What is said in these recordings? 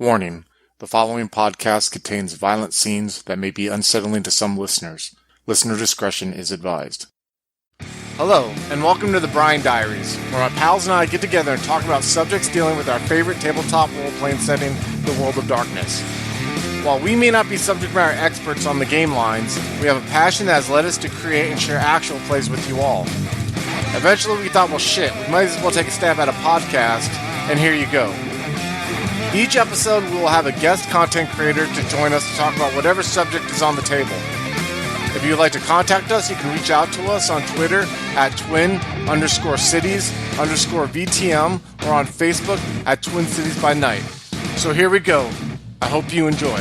Warning: the following podcast contains violent scenes that may be unsettling to some listeners. Listener discretion is advised. Hello, and welcome to the Diaries, where my pals and I get together and talk about subjects dealing with our favorite tabletop role-playing setting, the World of Darkness. While we may not be subject matter experts on the game lines, we have a passion that has led us to create and share actual plays with you all. Eventually we thought, well shit, we might as well take a stab at a podcast, and here you go. Each episode we will have a guest content creator to join us to talk about whatever subject is on the table. If you'd like to contact us, you can reach out to us on Twitter at twin_cities_VTM or on Facebook at Twin Cities by Night. So here we go. I hope you enjoy.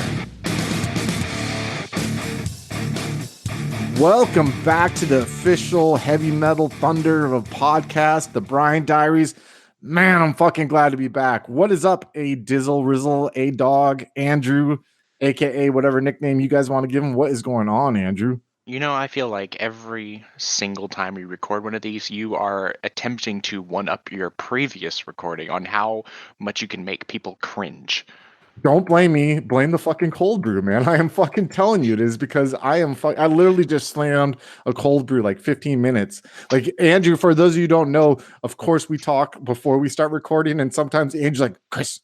Welcome back to the official heavy metal thunder of a podcast, the Diaries. Man, I'm fucking glad to be back. What is up, A Dizzle, Rizzle, A Dog, Andrew, aka whatever nickname you guys want to give him? What is going on, Andrew? You know, I feel like every single time we record one of these, you are attempting to one-up your previous recording on how much you can make people cringe. Don't blame me. Blame the fucking cold brew, man. I am fucking telling you it is because I literally just slammed a cold brew like 15 minutes. Like, Andrew, for those of you who don't know, of course we talk before we start recording, and sometimes Andrew's like, Chris,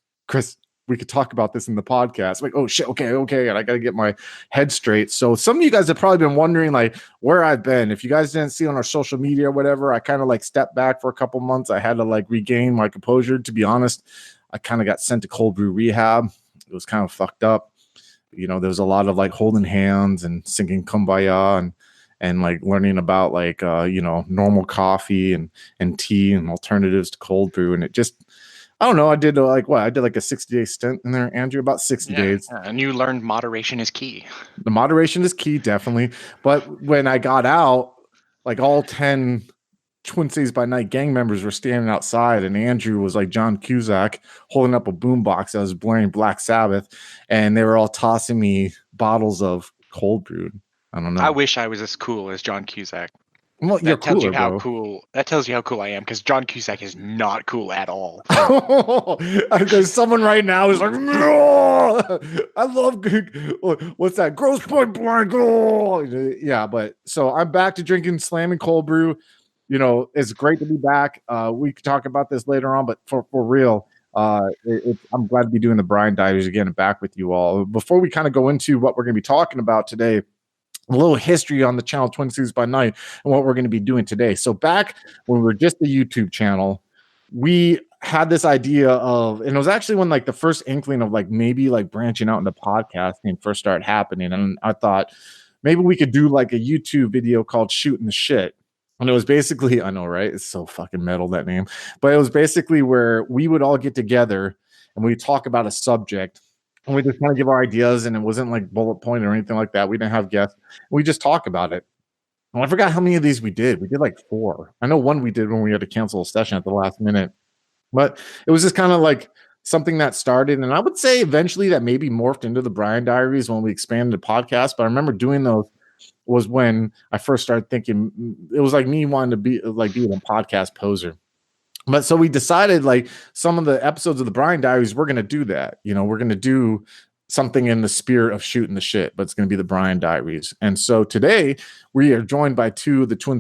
we could talk about this in the podcast. I'm like, oh shit, okay, and I gotta get my head straight. So some of you guys have probably been wondering like where I've been. If you guys didn't see on our social media or whatever, I kind of like stepped back for a couple months. I had to like regain my composure. To be honest, I kind of got sent to cold brew rehab. It was kind of fucked up. You know, there was a lot of like holding hands and singing Kumbaya and like learning about like normal coffee and tea and alternatives to cold brew. And it just, I don't know. I did like a 60-day stint in there, Andrew, about 60 days. And you learned moderation is key. The moderation is key, definitely. But when I got out, like all 10 Twin Cities by Night gang members were standing outside, and Andrew was like John Cusack holding up a boombox that was blaring Black Sabbath, and they were all tossing me bottles of cold brewed. I don't know. I wish I was as cool as John Cusack. Well, that tells you how cool I am, because John Cusack is not cool at all. There's someone right now who's like, no! I love what's that? Gross Point Blank. Oh! Yeah, but so I'm back to drinking slamming cold brew. You know, it's great to be back. We could talk about this later on, but for real, I'm glad to be doing the Diaries again and back with you all. Before we kind of go into what we're going to be talking about today, a little history on the channel Twin Cities by Night and what we're going to be doing today. So back when we were just a YouTube channel, we had this idea of, and it was actually when like the first inkling of like maybe like branching out into podcasting first started happening. And I thought maybe we could do like a YouTube video called Shooting the Shit. And it was basically, I know, right? It's so fucking metal, that name. But it was basically where we would all get together and we talk about a subject. And we just kind of give our ideas, and it wasn't like bullet point or anything like that. We didn't have guests. We just talk about it. And I forgot how many of these we did. We did like 4. I know one we did when we had to cancel a session at the last minute. But it was just kind of like something that started. And I would say eventually that maybe morphed into the Diaries when we expanded the podcast. But I remember doing those was when I first started thinking it was like me wanting to be like being a podcast poser. But so we decided like some of the episodes of the Diaries, we're going to do that. You know, we're going to do something in the spirit of shooting the shit, but it's going to be the Diaries. And so today we are joined by 2 of the Twin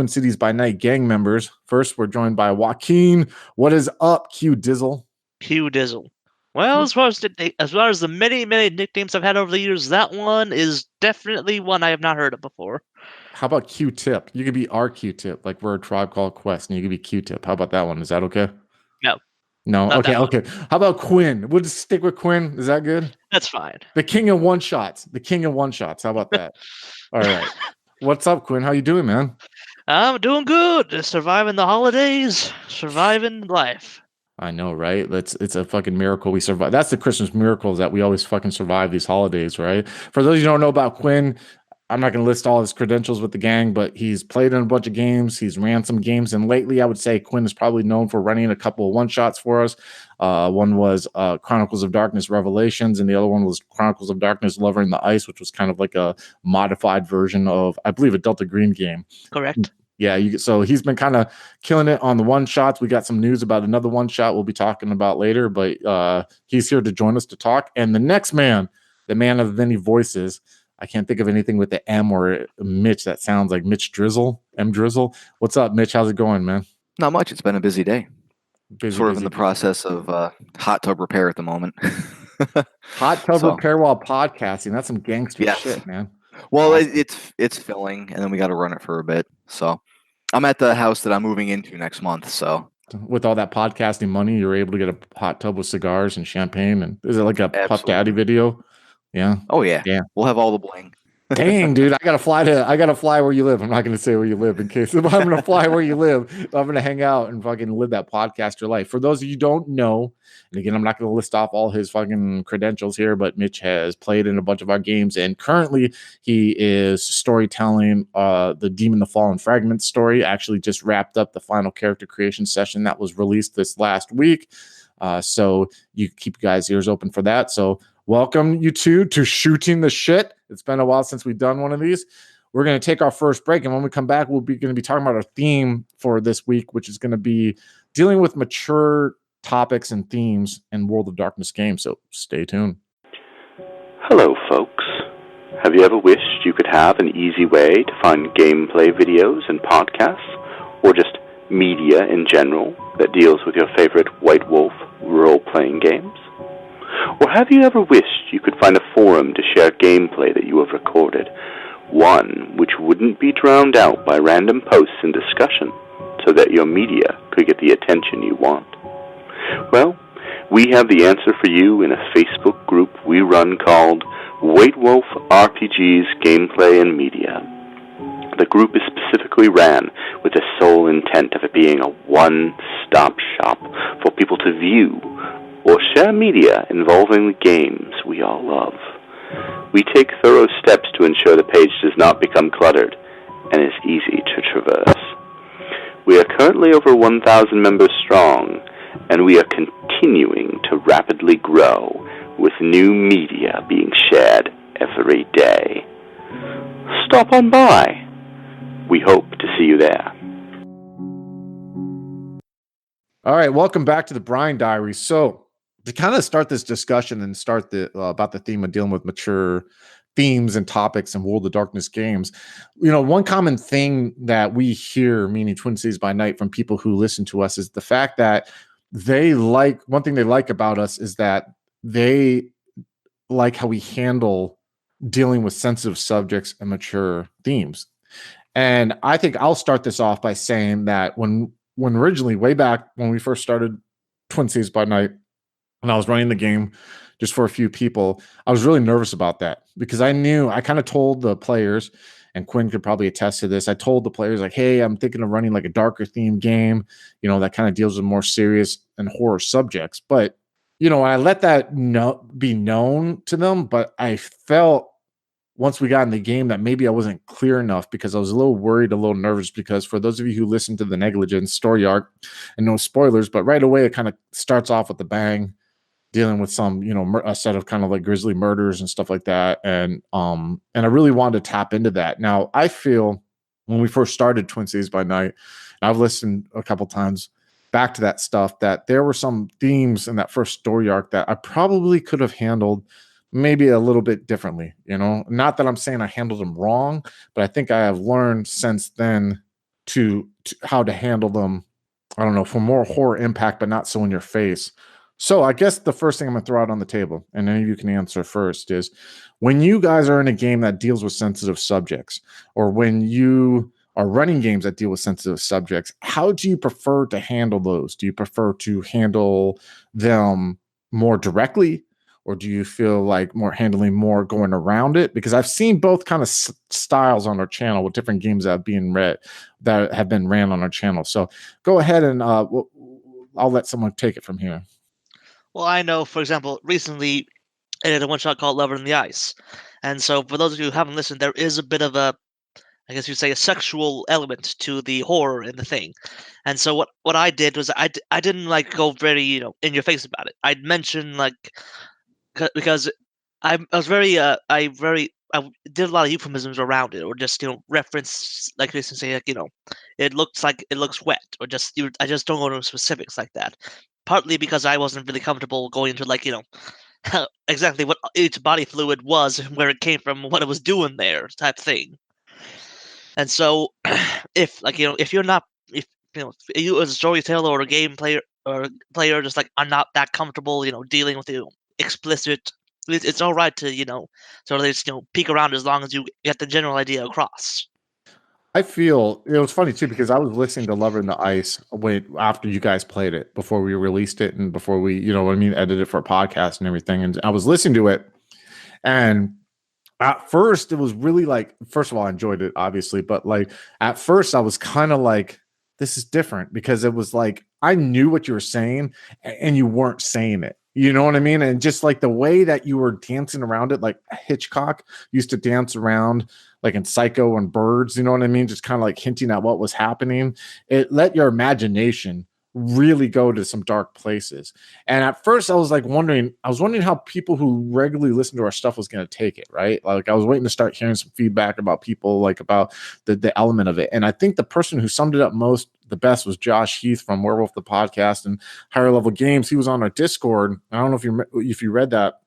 Cities by Night gang members. First, we're joined by Joaquin. What is up, Q Dizzle? Q Dizzle. Well, as far as the many nicknames I've had over the years, that one is definitely one I have not heard of before. How about Q-Tip? You could be our Q-Tip, like we're a Tribe Called Quest, and you could be Q-Tip. How about that one? Is that okay? No. Okay. How about Quin? We'll just stick with Quin. Is that good? That's fine. The king of one shots. How about that? All right. What's up, Quin? How you doing, man? I'm doing good. Just surviving the holidays, surviving life. I know, right? It's a fucking miracle we survive. That's the Christmas miracle, is that we always fucking survive these holidays, right? For those of you who don't know about Quin, I'm not going to list all his credentials with the gang, but he's played in a bunch of games. He's ran some games. And lately, I would say Quin is probably known for running a couple of one-shots for us. One was Chronicles of Darkness Revelations, and the other one was Chronicles of Darkness Lover in the Ice, which was kind of like a modified version of, I believe, a Delta Green game. Correct. Yeah, so he's been kind of killing it on the one shots. We got some news about another one shot we'll be talking about later, but he's here to join us to talk. And the next man, the man of many voices, I can't think of anything with the M or Mitch that sounds like Mitch Drizzle, M Drizzle. What's up, Mitch? How's it going, man? Not much. It's been a busy day. Busy, in the process of hot tub repair at the moment. Hot tub repair while podcasting. That's some gangster Yes. shit, man. Well, Awesome. it's filling, and then we got to run it for a bit. So I'm at the house that I'm moving into next month. So with all that podcasting money, you're able to get a hot tub with cigars and champagne. And is it like a Puff Daddy video? Yeah. Oh yeah. Yeah. We'll have all the bling. Dang, dude, I gotta fly where you live. I'm not gonna say where you live in case if I'm gonna fly where you live, I'm gonna hang out and fucking live that podcaster life. For those of you who don't know, and again, I'm not gonna list off all his fucking credentials here, but Mitch has played in a bunch of our games, and currently he is storytelling the Demon the Fallen Fragment story. Actually just wrapped up the final character creation session that was released this last week. So you keep you guys' ears open for that. So welcome you two to Shooting the Shit. It's been a while since we've done one of these. We're going to take our first break, and when we come back, we'll be going to be talking about our theme for this week, which is going to be dealing with mature topics and themes in World of Darkness games. So stay tuned. Hello, folks. Have you ever wished you could have an easy way to find gameplay videos and podcasts, or just media in general that deals with your favorite White Wolf role-playing games? Or have you ever wished you could find a forum to share gameplay that you have recorded, one which wouldn't be drowned out by random posts and discussion, so that your media could get the attention you want? Well, we have the answer for you in a Facebook group we run called White Wolf RPGs Gameplay and Media. The group is specifically ran with the sole intent of it being a one-stop shop for people to view or share media involving the games we all love. We take thorough steps to ensure the page does not become cluttered and is easy to traverse. We are currently over 1,000 members strong, and we are continuing to rapidly grow, with new media being shared every day. Stop on by. We hope to see you there. All right, welcome back to the Brian Diaries. So to kind of start this discussion and start the about the theme of dealing with mature themes and topics in World of Darkness games, one common thing that we hear, meaning Twin Cities by Night, from people who listen to us is the fact that one thing they like about us is that they like how we handle dealing with sensitive subjects and mature themes. And I think I'll start this off by saying that when originally, way back when we first started Twin Cities by Night, and I was running the game just for a few people, I was really nervous about that because I kind of told the players, and Quinn could probably attest to this. I told the players, like, hey, I'm thinking of running like a darker themed game, that kind of deals with more serious and horror subjects. But, I let that be known to them, but I felt once we got in the game that maybe I wasn't clear enough because I was a little worried, a little nervous, because for those of you who listen to the Negligence story arc, and no spoilers, but right away it kind of starts off with the bang, dealing with some, a set of kind of like grisly murders and stuff like that. And I really wanted to tap into that. Now, I feel when we first started Twin Cities by Night, I've listened a couple times back to that stuff, that there were some themes in that first story arc that I probably could have handled maybe a little bit differently, not that I'm saying I handled them wrong, but I think I have learned since then to how to handle them, I don't know, for more horror impact, but not so in your face. So I guess the first thing I'm going to throw out on the table, and any of you can answer first, is when you guys are in a game that deals with sensitive subjects, or when you are running games that deal with sensitive subjects, how do you prefer to handle those? Do you prefer to handle them more directly, or do you feel like handling more going around it? Because I've seen both kind of styles on our channel with different games that have been ran on our channel. So go ahead and I'll let someone take it from here. Well, I know, for example, recently I did a one-shot called Lover in the Ice. And so for those of you who haven't listened, there is a bit of a, I guess you'd say, a sexual element to the horror in the thing. And so what I did was I didn't go very, in your face about it. I'd mention because I was very did a lot of euphemisms around it, or just reference, like Jason say, like it looks wet, or I just don't go into specifics like that. Partly because I wasn't really comfortable going into like exactly what each body fluid was, where it came from, what it was doing there, type thing. And so, if you're not, if you as a storyteller or a game player just like are not that comfortable, dealing with explicit, it's all right to sort of just peek around as long as you get the general idea across. I feel it was funny too because I was listening to Lover in the Ice after you guys played it, before we released it and before we, edited it for a podcast and everything. And I was listening to it, and at first it was really like, first of all, I enjoyed it obviously, but like at first I was kind of like, this is different, because it was like I knew what you were saying and you weren't saying it. You know what I mean? And just like the way that you were dancing around it, like Hitchcock used to dance around, like in Psycho and Birds, you know what I mean? Just kind of like hinting at what was happening. It let your imagination really go to some dark places. And at first I was wondering how people who regularly listen to our stuff was going to take it, right? Like I was waiting to start hearing some feedback about people, like about the element of it. And I think the person who summed it up the best was Josh Heath from Werewolf the Podcast and Higher Level Games. He was on our Discord. I don't know if you read that,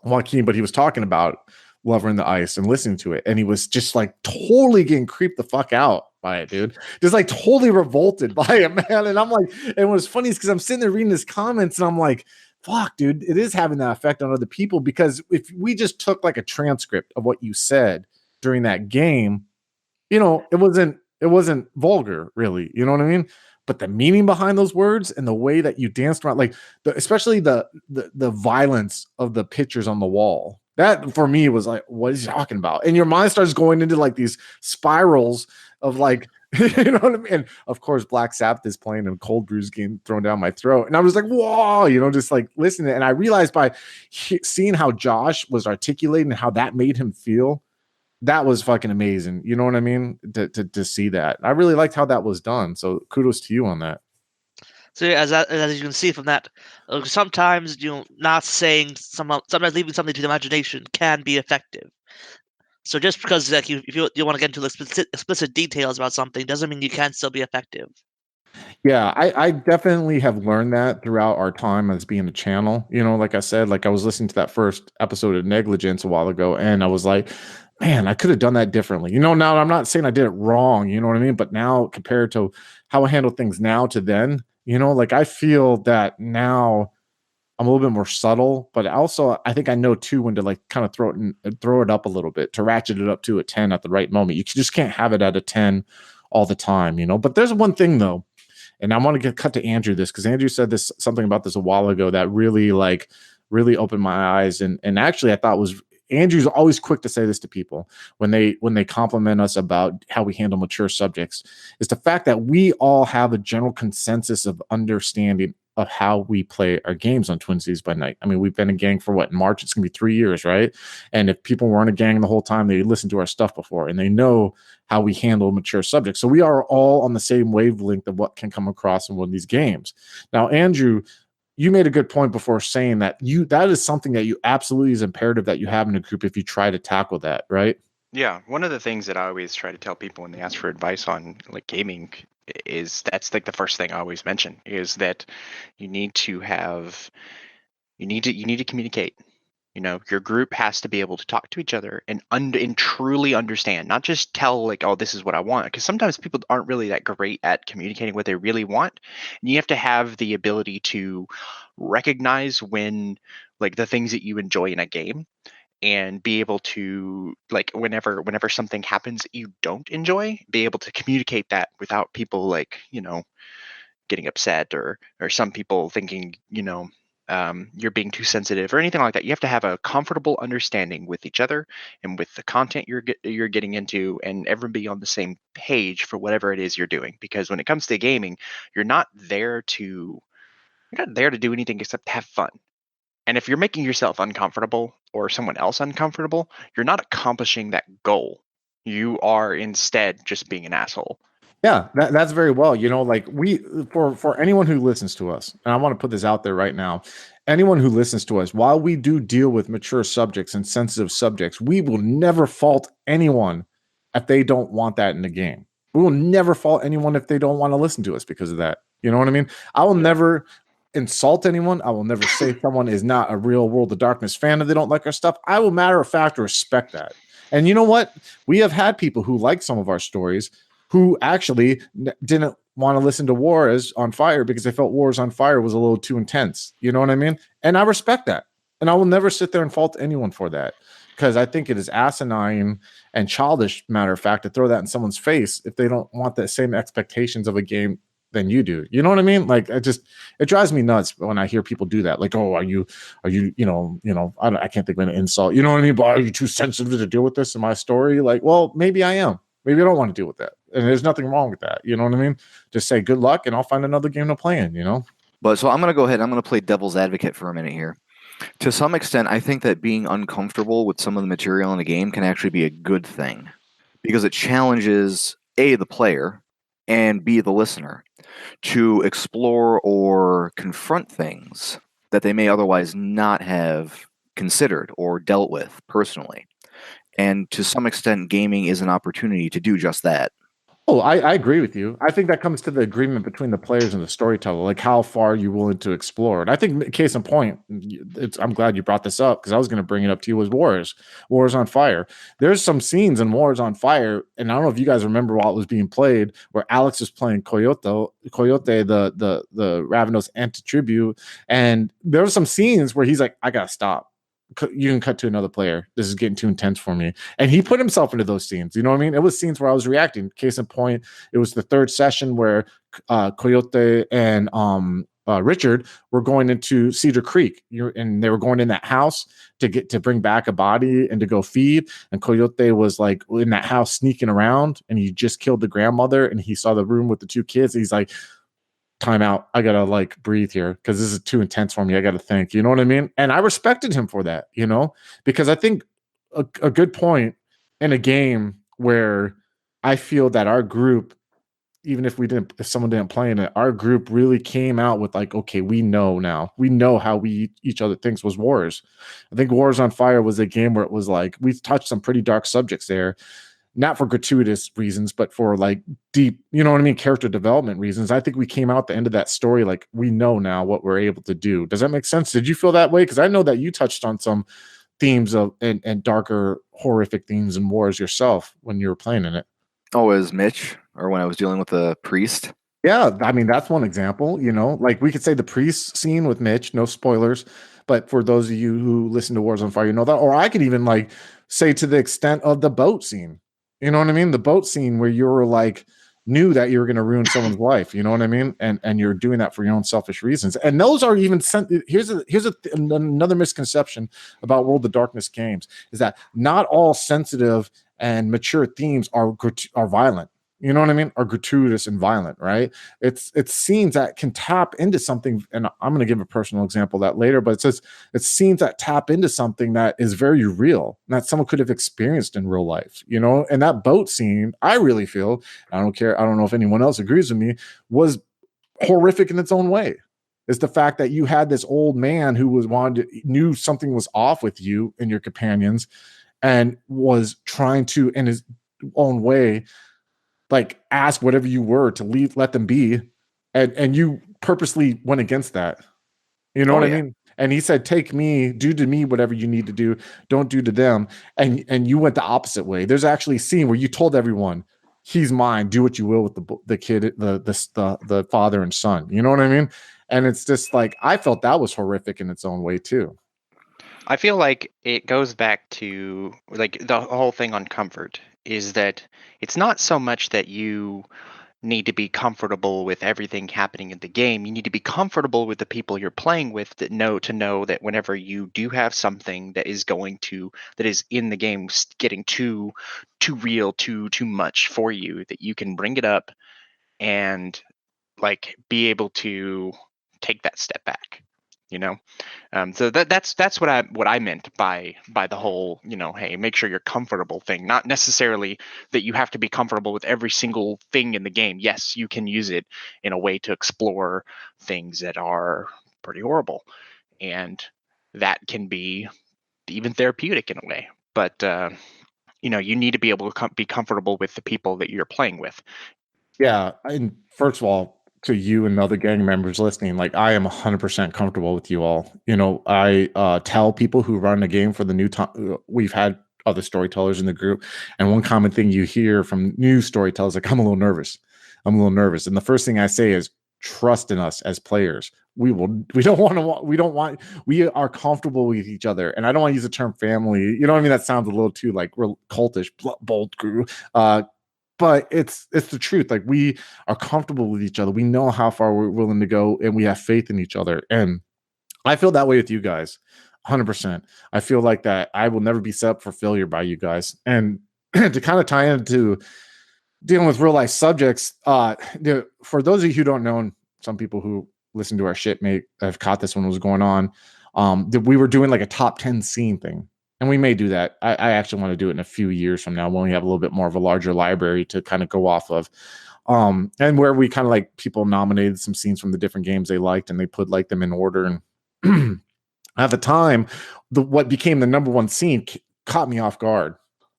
Joaquin, but he was talking about Lover in the Ice and listening to it, and he was just like totally getting creeped the fuck out by it, dude. Just like totally revolted by it, man. And I'm like, and what's funny is because I'm sitting there reading his comments, and I'm like, fuck, dude, it is having that effect on other people, because if we just took like a transcript of what you said during that game, it wasn't vulgar, really. You know what I mean? But the meaning behind those words and the way that you danced around, like especially the violence of the pictures on the wall, that for me was like, what is he talking about? And your mind starts going into like these spirals of like, you know what I mean? And of course, Black Sabbath is playing and Cold Brew's getting thrown down my throat. And I was like, whoa, just like listening. And I realized by seeing how Josh was articulating and how that made him feel, that was fucking amazing. You know what I mean? To see that. I really liked how that was done. So kudos to you on that. So as you can see from that, sometimes not saying sometimes leaving something to the imagination can be effective. So just because like if you want to get into explicit details about something doesn't mean you can't still be effective. Yeah, I definitely have learned that throughout our time as being a channel. Like I said, like I was listening to that first episode of Negligence a while ago, and I was like, man, I could have done that differently. Now I'm not saying I did it wrong, you know what I mean? But now compared to how I handle things now to then, like I feel that now I'm a little bit more subtle, but also I think I know too when to like kind of throw it up a little bit, to ratchet it up to a 10 at the right moment. You just can't have it at a 10 all the time, But there's one thing though, and I want to cut to Andrew this, because Andrew said something about this a while ago that really opened my eyes, and actually I thought was, Andrew's always quick to say this to people when they compliment us about how we handle mature subjects, is the fact that we all have a general consensus of understanding of how we play our games on Twin Cities by Night. I mean, we've been a gang for what? In March, it's gonna be 3 years, right? And if people weren't a gang the whole time, they listened to our stuff before, and they know how we handle mature subjects. So we are all on the same wavelength of what can come across in one of these games. Now, Andrew, you made a good point before saying that is something that you absolutely is imperative that you have in a group if you try to tackle that, right? Yeah, one of the things that I always try to tell people when they ask for advice on like gaming is that's like the first thing I always mention is that you need to communicate. Your group has to be able to talk to each other and truly understand, not just tell like, oh, this is what I want, because sometimes people aren't really that great at communicating what they really want. And you have to have the ability to recognize when like the things that you enjoy in a game, and be able to like whenever something happens that you don't enjoy, be able to communicate that without people like getting upset or some people thinking you're being too sensitive or anything like that. You have to have a comfortable understanding with each other and with the content you're getting into, and everybody on the same page for whatever it is you're doing, because when it comes to gaming, you're not there to do anything except have fun. And if you're making yourself uncomfortable or someone else uncomfortable, you're not accomplishing that goal. You are instead just being an asshole. Yeah, that's very well. Like for anyone who listens to us, and I want to put this out there right now. Anyone who listens to us, while we do deal with mature subjects and sensitive subjects, we will never fault anyone if they don't want that in the game. We will never fault anyone if they don't want to listen to us because of that. You know what I mean? I will never insult anyone. I will never say someone is not a real World of Darkness fan if they don't like our stuff. I will, matter of fact, respect that. And you know what? We have had people who like some of our stories who actually didn't want to listen to War is on Fire because they felt War is on Fire was a little too intense. You know what I mean? And I respect that. And I will never sit there and fault anyone for that, because I think it is asinine and childish, matter of fact, to throw that in someone's face if they don't want the same expectations of a game than you do. You know what I mean? Like, it drives me nuts when I hear people do that. Like, oh, are you, I can't think of an insult. You know what I mean? But are you too sensitive to deal with this in my story? Like, well, maybe I am. Maybe I don't want to deal with that. And there's nothing wrong with that. You know what I mean? Just say good luck and I'll find another game to play in, But so I'm going to go ahead. I'm going to play devil's advocate for a minute here. To some extent, I think that being uncomfortable with some of the material in a game can actually be a good thing, because it challenges A, the player, and B, the listener, to explore or confront things that they may otherwise not have considered or dealt with personally. And to some extent, gaming is an opportunity to do just that. Oh, I agree with you. I think that comes to the agreement between the players and the storyteller, like how far you're willing to explore. And I think, case in point, I'm glad you brought this up because I was going to bring it up to you, was Wars on Fire. There's some scenes in Wars on Fire, and I don't know if you guys remember while it was being played, where Alex was playing Coyote, the Ravenous anti-tribute, and there were some scenes where he's like, I gotta stop. You can cut to another player. This is getting too intense for me. And he put himself into those scenes. You know what I mean? It was scenes where I was reacting. Case in point, it was the third session where Coyote and Richard were going into Cedar Creek, and they were going in that house to bring back a body and to go feed. And Coyote was like in that house sneaking around, and he just killed the grandmother, and he saw the room with the two kids. He's like, time out. I gotta like breathe here because this is too intense for me. I gotta think. You know what I mean? And I respected him for that, because I think a good point in a game where I feel that our group, even if someone didn't play in it, our group really came out with like, okay, we know now. We know how each other thinks was Wars. I think Wars on Fire was a game where it was like we've touched some pretty dark subjects there, not for gratuitous reasons, but for like deep, character development reasons. I think we came out the end of that story like we know now what we're able to do. Does that make sense? Did you feel that way? Because I know that you touched on some themes of and darker, horrific themes and Wars yourself when you were playing in it. Oh, as Mitch, or when I was dealing with the priest? Yeah, I mean, that's one example, like we could say the priest scene with Mitch, no spoilers, but for those of you who listen to Wars on Fire, you know that. Or I could even like say to the extent of the boat scene. You know what I mean? The boat scene where you were like knew that you were going to ruin someone's life. You know what I mean? And you're doing that for your own selfish reasons. And those are even here's another misconception about World of Darkness games is that not all sensitive and mature themes are violent. You know what I mean? Are gratuitous and violent, right? It's scenes that can tap into something, and I'm going to give a personal example of that later, but it's scenes that tap into something that is very real, that someone could have experienced in real life, and that boat scene, I really feel, I don't care, I don't know if anyone else agrees with me, was horrific in its own way. Is the fact that you had this old man who knew something was off with you and your companions and was trying to, in his own way, like ask whatever you were to let them be, and you purposely went against that. You know what I mean? And he said, take me, do to me whatever you need to do, don't do to them. And you went the opposite way. There's actually a scene where you told everyone, he's mine, do what you will with the kid, the father and son. You know what I mean? And it's just like, I felt that was horrific in its own way too. I feel like it goes back to like the whole thing on comfort is that it's not so much that you need to be comfortable with everything happening in the game. You need to be comfortable with the people you're playing with that know that whenever you do have something that is in the game getting too real, too much for you, that you can bring it up and like be able to take that step back. So that's what I meant by the whole, hey, make sure you're comfortable thing. Not necessarily that you have to be comfortable with every single thing in the game. Yes, you can use it in a way to explore things that are pretty horrible, and that can be even therapeutic in a way. But you need to be able to be comfortable with the people that you're playing with. Yeah, and first of all, to you and other gang members listening, like I am 100% comfortable with you all. I tell people who run the game for the new time. We've had other storytellers in the group, and one common thing you hear from new storytellers, like, I'm a little nervous. I'm a little nervous, and the first thing I say is, trust in us as players. We are comfortable with each other, and I don't want to use the term family. You know what I mean? That sounds a little too like real cultish, bold crew. But it's the truth. Like, we are comfortable with each other. We know how far we're willing to go, and we have faith in each other. And I feel that way with you guys, 100%. I feel like that I will never be set up for failure by you guys. And to kind of tie into dealing with real life subjects, for those of you who don't know, and some people who listen to our shit may have caught this when it was going on, that we were doing like a top 10 scene thing. And we may do that. I actually want to do it in a few years from now when we have a little bit more of a larger library to kind of go off of. And where we kind of like people nominated some scenes from the different games they liked, and they put like them in order. And at the time, what became the number one scene caught me off guard.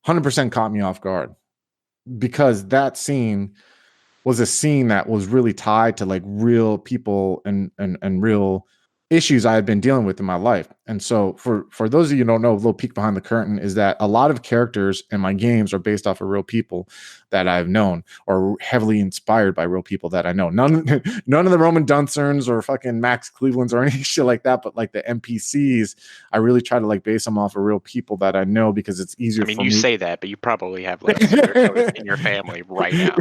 100% caught me off guard, because that scene was a scene that was really tied to like real people and real issues I had been dealing with in my life. And so for those of you who don't know, a little peek behind the curtain is that a lot of characters in my games are based off of real people that I've known, or heavily inspired by real people that I know. None of the Roman Duncerns or fucking Max Clevelands or any shit like that, but like the NPCs, I really try to like base them off of real people that I know, because it's easier. I mean, you say that, but you probably have like a serial killer in your family right now.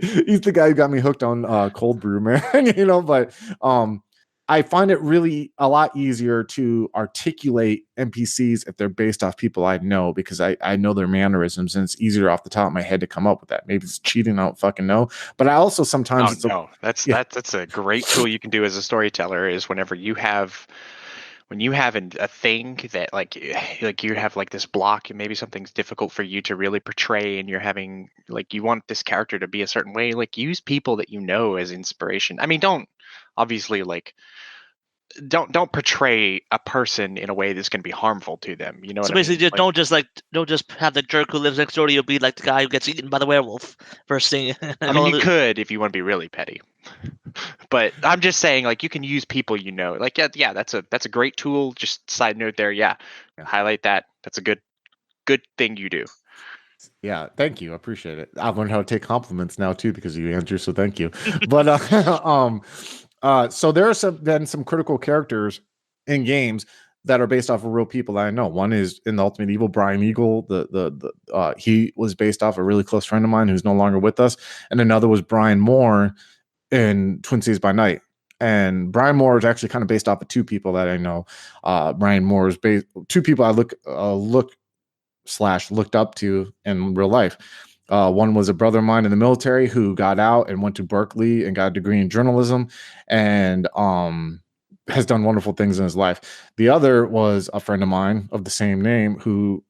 He's the guy who got me hooked on cold brew, man. But I find it really a lot easier to articulate NPCs if they're based off people I know, because I know their mannerisms, and it's easier off the top of my head to come up with that. Maybe it's cheating, I don't fucking know. But I also sometimes that's a great tool you can do as a storyteller, is whenever you have a thing that like you have like this block, and maybe something's difficult for you to really portray, and you're having like, you want this character to be a certain way, like use people that you know as inspiration. I mean, don't portray a person in a way that's going to be harmful to them. You know So what I basically, mean? don't just have the jerk who lives next door to you be like the guy who gets eaten by the werewolf first thing. I mean, you could if you want to be really petty, but I'm just saying, like, you can use people you know. Like, yeah, that's a great tool. Just side note there, yeah. Highlight that. That's a good thing you do. Yeah, thank you. I appreciate it. I've learned how to take compliments now too because of you, Andrew. So thank you. But so there are some critical characters in games that are based off of real people that I know. One is in the Ultimate Evil, Brian Eagle. He was based off a really close friend of mine who's no longer with us, and another was Brian Moore in Twin Cities by Night. And Brian Moore is actually kind of based off of two people that I know. Brian Moore is two people I looked up to in real life. One was a brother of mine in the military who got out and went to Berkeley and got a degree in journalism, and has done wonderful things in his life. The other was a friend of mine of the same name who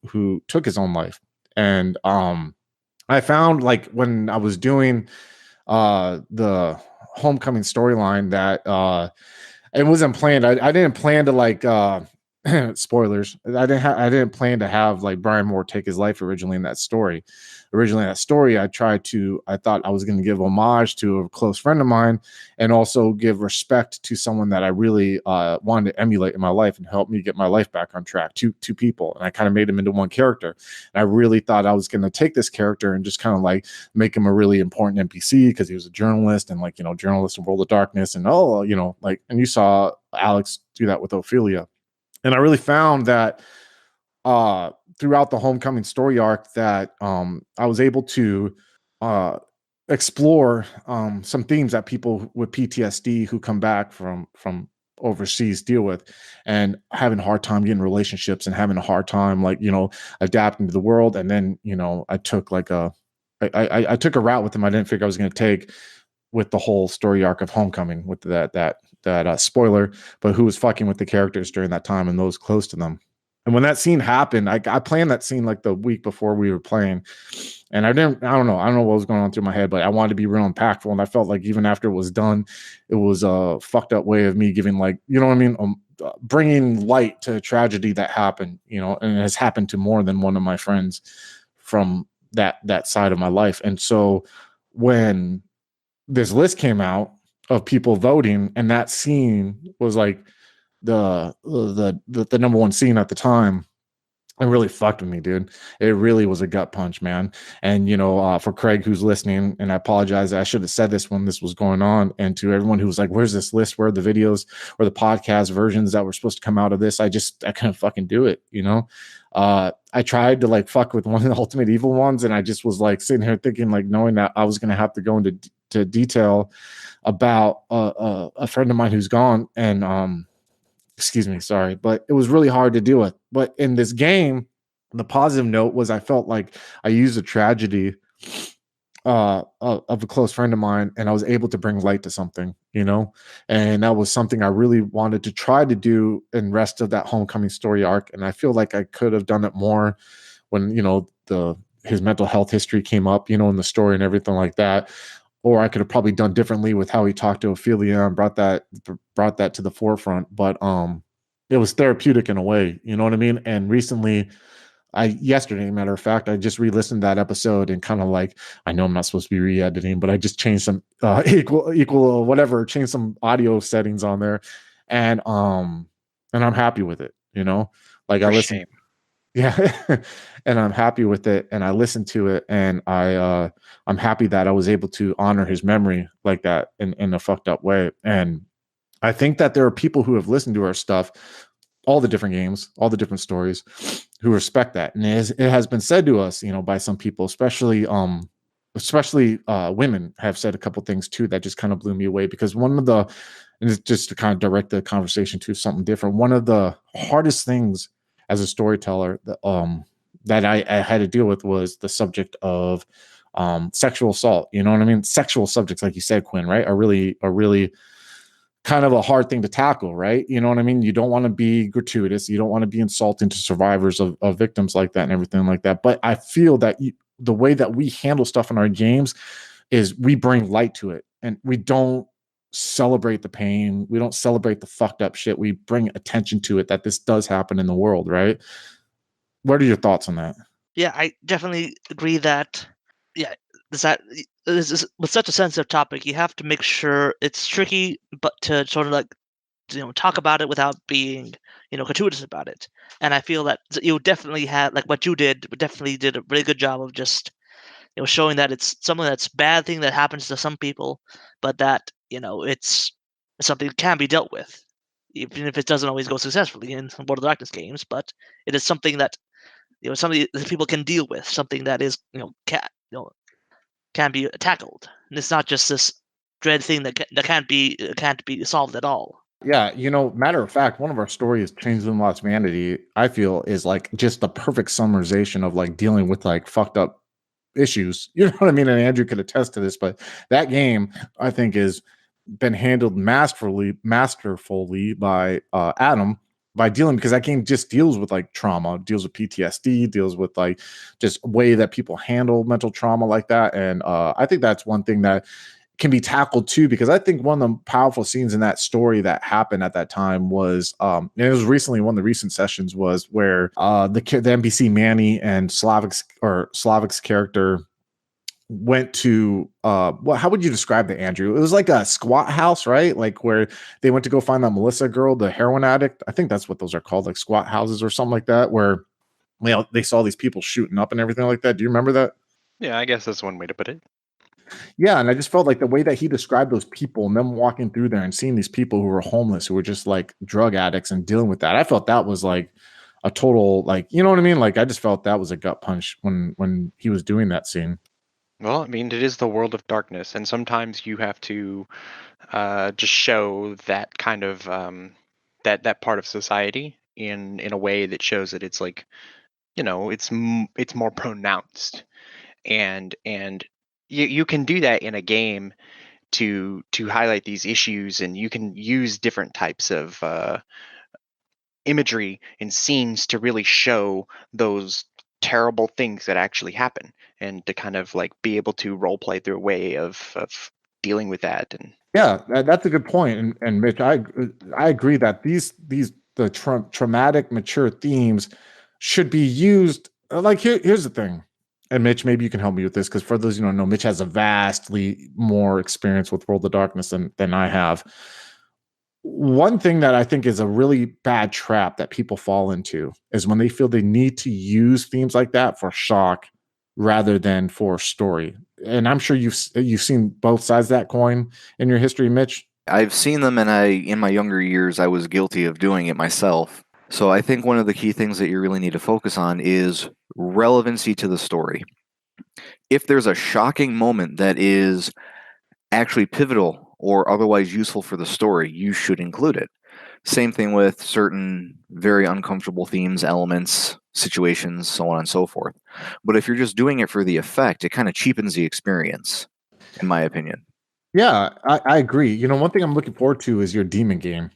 took his own life. And I found, like, when I was doing the Homecoming storyline, that it wasn't planned. I didn't plan to like spoilers. I didn't plan to have like Brian Moore take his life originally in that story. I thought I was going to give homage to a close friend of mine, and also give respect to someone that I really wanted to emulate in my life and help me get my life back on track. Two people, and I kind of made him into one character. And I really thought I was going to take this character and just kind of like make him a really important NPC because he was a journalist, and like, journalist in World of Darkness, and and you saw Alex do that with Ophelia. And I really found that throughout the Homecoming story arc that I was able to explore some themes that people with PTSD who come back from overseas deal with, and having a hard time getting relationships, and having a hard time adapting to the world. And then I took I took a route with them I didn't think I was going to take, with the whole story arc of Homecoming, with that spoiler, but who was fucking with the characters during that time and those close to them. And when that scene happened, I planned that scene like the week before we were playing, and I don't know what was going on through my head, but I wanted to be real impactful, and I felt like even after it was done, it was a fucked up way of me giving, like, you know what I mean, bringing light to a tragedy that happened, you know, and it has happened to more than one of my friends from that side of my life. And so when this list came out of people voting, and that scene was like the number one scene at the time, it really fucked with me, dude. It really was a gut punch, man. And, you know, for Craig, who's listening, and I apologize, I should have said this when this was going on, and to everyone who was like, where's this list, where are the videos or the podcast versions that were supposed to come out of this, I couldn't fucking do it, you know. I tried to like fuck with one of the Ultimate Evil ones, and I just was like sitting here thinking, like, knowing that I was going to have to go into detail about a friend of mine who's gone, and excuse me, sorry, but it was really hard to deal with. But in this game, the positive note was I felt like I used a tragedy of a close friend of mine, and I was able to bring light to something, you know. And that was something I really wanted to try to do in rest of that Homecoming story arc. And I feel like I could have done it more when, you know, his mental health history came up, you know, in the story and everything like that. Or I could have probably done differently with how he talked to Ophelia and brought that to the forefront. But it was therapeutic in a way, you know what I mean? And recently, yesterday, matter of fact, I just re-listened to that episode, and kind of like, I know I'm not supposed to be re-editing, but I just changed some equal whatever, changed some audio settings on there, and I'm happy with it, you know? Like, I listened. Yeah. And I'm happy with it, and I listened to it, and I'm happy that I was able to honor his memory like that in a fucked up way. And I think that there are people who have listened to our stuff, all the different games, all the different stories, who respect that. And it has been said to us, you know, by some people, especially women, have said a couple things too that just kind of blew me away. Because one of the, and it's just to kind of direct the conversation to something different, one of the hardest things as a storyteller that I had to deal with was the subject of sexual assault. You know what I mean? Sexual subjects, like you said, Quinn, right, are really kind of a hard thing to tackle, right? You know what I mean? You don't want to be gratuitous. You don't want to be insulting to survivors of victims like that and everything like that. But I feel that the way that we handle stuff in our games is we bring light to it, and we don't celebrate the pain. We don't celebrate the fucked up shit. We bring attention to it, that this does happen in the world, right? What are your thoughts on that? Yeah, I definitely agree that, yeah, this is with such a sensitive topic, you have to make sure it's tricky, but to sort of like, you know, talk about it without being, you know, gratuitous about it. And I feel that you definitely had, like what you definitely did a really good job of just, you know, showing that it's something that's bad thing that happens to some people, but that, you know, it's something that can be dealt with, even if it doesn't always go successfully in World of Darkness games. But it is something that, you know, something that people can deal with, something that is, you know, can be tackled. And it's not just this dread thing that can't be solved at all. Yeah, you know, matter of fact, one of our stories, Changing Lost Vanity, I feel is like just the perfect summarization of like dealing with like fucked up issues. You know what I mean? And Andrew could attest to this, but that game, I think, is been handled masterfully by Adam, by dealing, because that game just deals with like trauma, deals with PTSD, deals with like just way that people handle mental trauma like that. And I think that's one thing that can be tackled too, because I think one of the powerful scenes in that story that happened at that time was and it was recently, one of the recent sessions was where the NPC Manny and Slavic's character went to how would you describe it, Andrew? It was like a squat house, right? Like where they went to go find that Melissa girl, the heroin addict. I think that's what those are called, like squat houses or something like that, where they saw these people shooting up and everything like that. Do you remember that? Yeah, I guess that's one way to put it. Yeah, and I just felt like the way that he described those people and them walking through there and seeing these people who were homeless, who were just like drug addicts and dealing with that. I felt that was like a total, like, you know what I mean? Like I just felt that was a gut punch when he was doing that scene. Well, I mean, it is the world of darkness, and sometimes you have to just show that kind of that part of society in a way that shows that it's like, you know, it's more pronounced, and you can do that in a game to highlight these issues, and you can use different types of imagery and scenes to really show those terrible things that actually happen, and to kind of like be able to role play through a way of dealing with that. And Yeah, that's a good point. And Mitch, I agree that the traumatic mature themes should be used. Like here's the thing, and Mitch, maybe you can help me with this, because for those you don't know, Mitch has a vastly more experience with World of Darkness than I have. One thing that I think is a really bad trap that people fall into is when they feel they need to use themes like that for shock rather than for story. And I'm sure you've seen both sides of that coin in your history, Mitch. I've seen them, and in my younger years, I was guilty of doing it myself. So I think one of the key things that you really need to focus on is relevancy to the story. If there's a shocking moment that is actually pivotal or otherwise useful for the story, you should include it. Same thing with certain very uncomfortable themes, elements, situations, so on and so forth. But if you're just doing it for the effect, it kind of cheapens the experience, in my opinion. Yeah, I agree. You know, one thing I'm looking forward to is your demon game.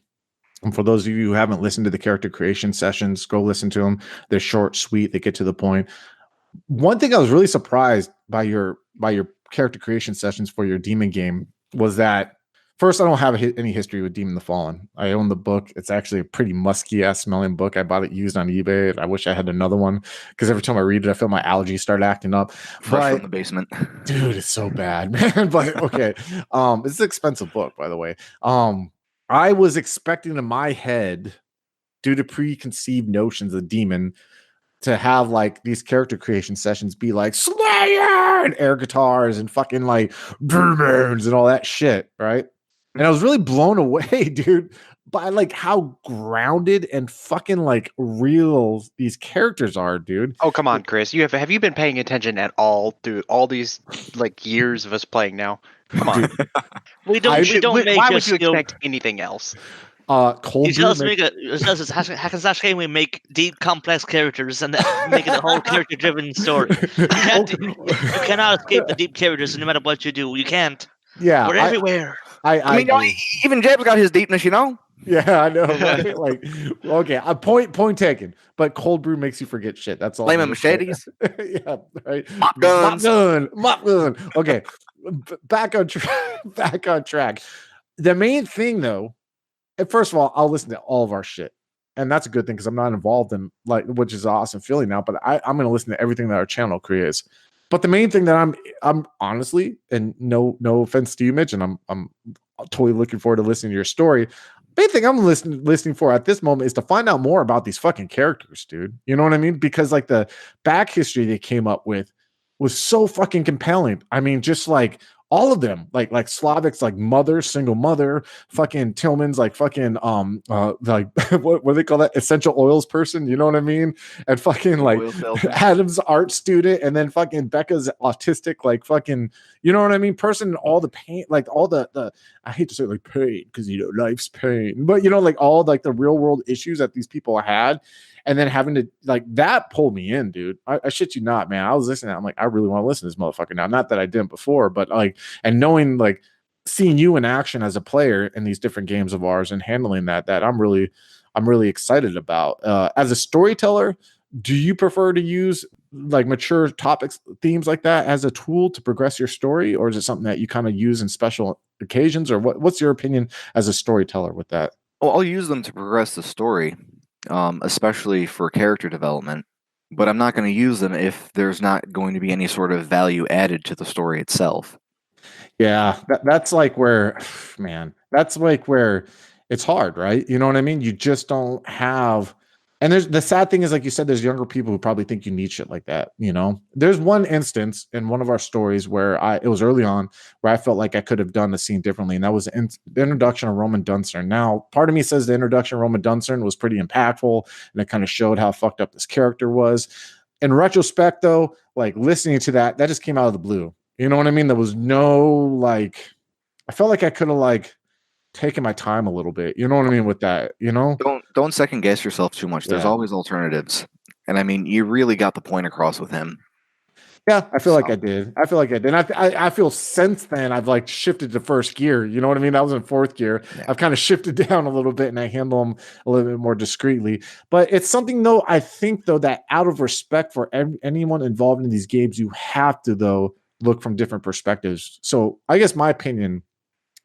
And for those of you who haven't listened to the character creation sessions, go listen to them. They're short, sweet, they get to the point. One thing I was really surprised by your character creation sessions for your demon game was that, first, I don't have any history with Demon the Fallen. I own the book. It's actually a pretty musky ass smelling book. I bought it used on eBay. I wish I had another one, because every time I read it, I feel my allergies start acting up. Fresh from the basement. Dude, it's so bad, man. But okay. It's an expensive book, by the way. I was expecting in my head, due to preconceived notions of Demon, to have like these character creation sessions be like Slayer and air guitars and fucking like demons and all that shit, right? And I was really blown away, dude, by like how grounded and fucking like real these characters are, dude. oh, come on, Chris, have you been paying attention at all through all these like years of us playing now? Come on. We don't make Why would just, you expect anything else? Cold You Brew just make a hack and slash game. We make deep, complex characters and make it a whole character-driven story. You cannot escape the deep characters, no matter what you do. You can't. Yeah, We're everywhere. I mean, even Jeb's got his deepness, you know? Yeah, I know, right? Like, okay, a point taken. But Cold Brew makes you forget shit. That's all. Flaming machetes. Yeah, right. Mop guns. Mop gun. Okay, back on track. The main thing, though, and first of all, I'll listen to all of our shit, and that's a good thing, because I'm not involved in, like, which is an awesome feeling now. But I'm going to listen to everything that our channel creates. But the main thing that I'm honestly, and no offense to you, Mitch, and I'm totally looking forward to listening to your story. Main thing I'm listening for at this moment is to find out more about these fucking characters, dude. You know what I mean? Because like the back history they came up with was so fucking compelling. I mean, just like all of them, like Slavic's like mother, single mother, fucking Tillman's like fucking like what do they call that? Essential oils person, you know what I mean? And fucking like Adam's art student, and then fucking Becca's autistic, like fucking, you know what I mean? Person, all the pain, like all the I hate to say like pain, because you know life's pain, but you know, like all like the real world issues that these people had. And then having to like that pulled me in, dude. I shit you not, man. I was listening. I'm like, I really want to listen to this motherfucker now. Not that I didn't before, but like, and knowing like seeing you in action as a player in these different games of ours and handling that I'm really excited about. As a storyteller, do you prefer to use like mature topics, themes like that as a tool to progress your story, or is it something that you kind of use in special occasions, or what's your opinion as a storyteller with that? Well, I'll use them to progress the story. Especially for character development, but I'm not going to use them if there's not going to be any sort of value added to the story itself. Yeah, that's like where, man, that's like where it's hard, right? You know what I mean? You just don't have, and there's the sad thing is, like you said, there's younger people who probably think you need shit like that. You know, there's one instance in one of our stories where it was early on where I felt like I could have done the scene differently, and that was the introduction of Roman Dunstan. Now, part of me says the introduction of Roman Dunstan was pretty impactful, and it kind of showed how fucked up this character was. In retrospect, though, like listening to that just came out of the blue. You know what I mean? There was no like, I felt like I could have like taken my time a little bit. You know what I mean with that? You know, don't second guess yourself too much. There's always alternatives, and I mean, you really got the point across with him. Yeah, I feel like So- I did. I feel like I did. And I feel since then I've like shifted to first gear. You know what I mean? I was in fourth gear. Yeah. I've kind of shifted down a little bit and I handle them a little bit more discreetly. But it's something though, I think though, that out of respect for anyone involved in these games, you have to though look from different perspectives. So I guess my opinion,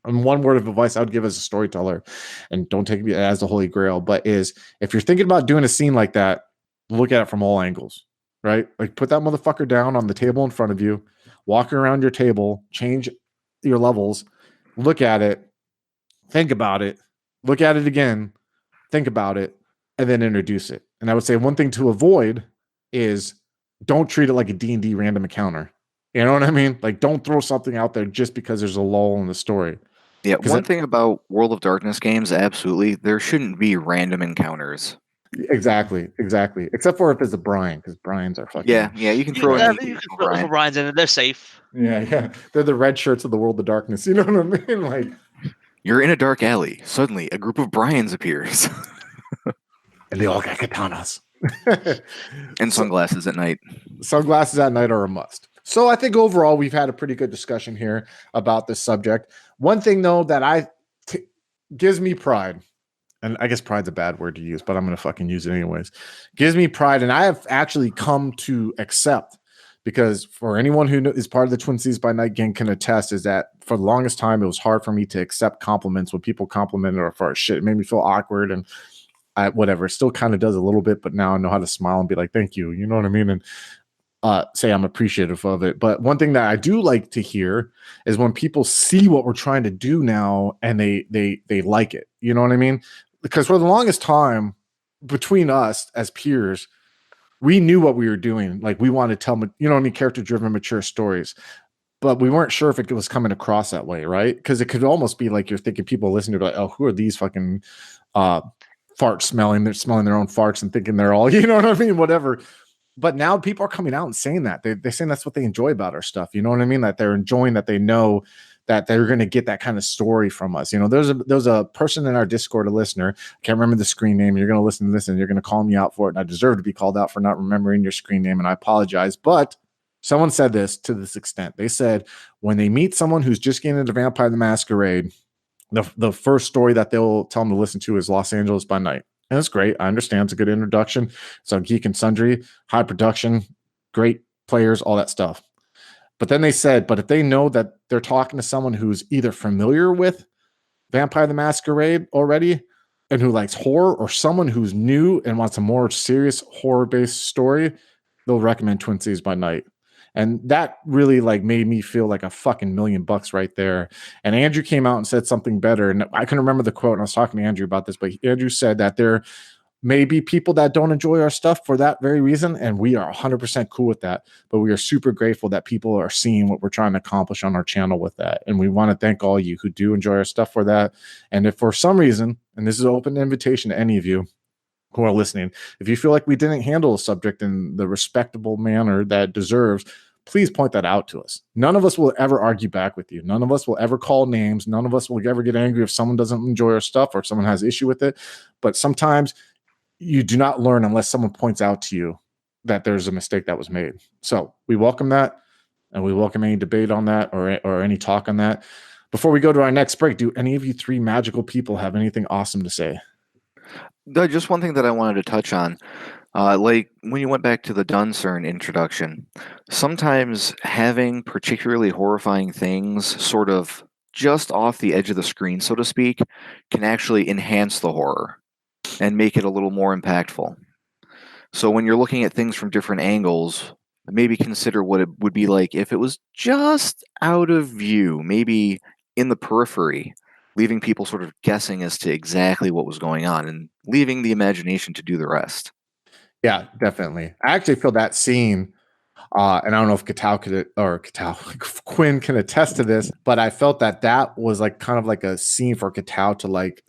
and one word of advice I would give as a storyteller, and don't take me as the holy grail, but is if you're thinking about doing a scene like that, look at it from all angles, right? Like put that motherfucker down on the table in front of you, walk around your table, change your levels, look at it, think about it, look at it again, think about it, and then introduce it. And I would say one thing to avoid is don't treat it like a D&D random encounter. You know what I mean? Like don't throw something out there just because there's a lull in the story. Yeah, 'Cause one it- thing about World of Darkness games, absolutely, there shouldn't be random encounters. Exactly. Except for if it's a Brian, because Brian's are fucking. Yeah, you can throw You anything can from throw Brian. Brian's in it. They're safe. Yeah. They're the red shirts of the World of Darkness. You know what I mean? Like, You're in a dark alley. Suddenly, a group of Brians appears. and they all got katanas. And sunglasses at night. Sunglasses at night are a must. So I think overall we've had a pretty good discussion here about this subject. One thing though that gives me pride, and I guess pride's a bad word to use, but I'm going to fucking use it anyways. Gives me pride, and I have actually come to accept, because for anyone who is part of the Twin Cities by Night gang can attest, is that for the longest time it was hard for me to accept compliments when people complimented or for shit. It made me feel awkward, and whatever. It still kind of does a little bit, but now I know how to smile and be like, "Thank you." You know what I mean? And say I'm appreciative of it. But one thing that I do like to hear is when people see what we're trying to do now and they like it. You know what I mean? Because for the longest time between us as peers, we knew what we were doing. Like we wanted to tell, you know what I mean, character driven, mature stories, but we weren't sure if it was coming across that way, right? Because it could almost be like you're thinking people listening to like, oh, who are these fucking farts smelling? They're smelling their own farts and thinking they're all, you know what I mean? Whatever. But now people are coming out and saying that they're saying that's what they enjoy about our stuff. You know what I mean? That they're enjoying, that they know that they're going to get that kind of story from us. You know, there's a person in our Discord, a listener, I can't remember the screen name. You're going to listen to this and you're going to call me out for it. And I deserve to be called out for not remembering your screen name. And I apologize. But someone said this to this extent. They said when they meet someone who's just getting into Vampire the Masquerade, the first story that they'll tell them to listen to is Los Angeles by Night. And it's great. I understand it's a good introduction. It's on Geek and Sundry, high production, great players, all that stuff. But then they said, but if they know that they're talking to someone who's either familiar with Vampire the Masquerade already and who likes horror, or someone who's new and wants a more serious horror-based story, they'll recommend Twin Cities by Night. And that really like made me feel like a fucking $1,000,000 right there. And Andrew came out and said something better. And I can remember the quote, and I was talking to Andrew about this, but Andrew said that there may be people that don't enjoy our stuff for that very reason. And we are 100% cool with that. But we are super grateful that people are seeing what we're trying to accomplish on our channel with that. And we want to thank all you who do enjoy our stuff for that. And if for some reason, and this is an open invitation to any of you who are listening, if you feel like we didn't handle a subject in the respectable manner that it deserves, please point that out to us. None of us will ever argue back with you. None of us will ever call names. None of us will ever get angry if someone doesn't enjoy our stuff or someone has issue with it. But sometimes you do not learn unless someone points out to you that there's a mistake that was made. So we welcome that, and we welcome any debate on that or any talk on that. Before we go to our next break, do any of you three magical people have anything awesome to say? Just one thing that I wanted to touch on. Like when you went back to the Duncern introduction, sometimes having particularly horrifying things sort of just off the edge of the screen, so to speak, can actually enhance the horror and make it a little more impactful. So when you're looking at things from different angles, maybe consider what it would be like if it was just out of view, maybe in the periphery, leaving people sort of guessing as to exactly what was going on and leaving the imagination to do the rest. Yeah, definitely. I actually feel that scene, and I don't know if Quinn can attest to this, but I felt that was like kind of like a scene for Katao to like,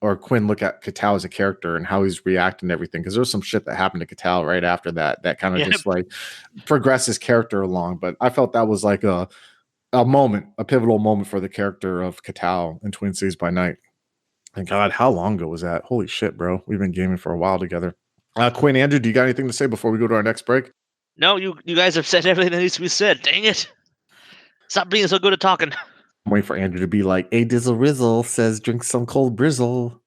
or Quinn look at Katao as a character and how he's reacting to everything. Because there's some shit that happened to Katao right after that kind of just like progressed his character along. But I felt that was like a pivotal moment for the character of Katao in Twin Cities by Night. And God, how long ago was that? Holy shit, bro. We've been gaming for a while together. Quinn, Andrew, do you got anything to say before we go to our next break? No, you guys have said everything that needs to be said. Dang it! Stop being so good at talking. I'm waiting for Andrew to be like, "A Dizzle Rizzle says drink some cold brizzle."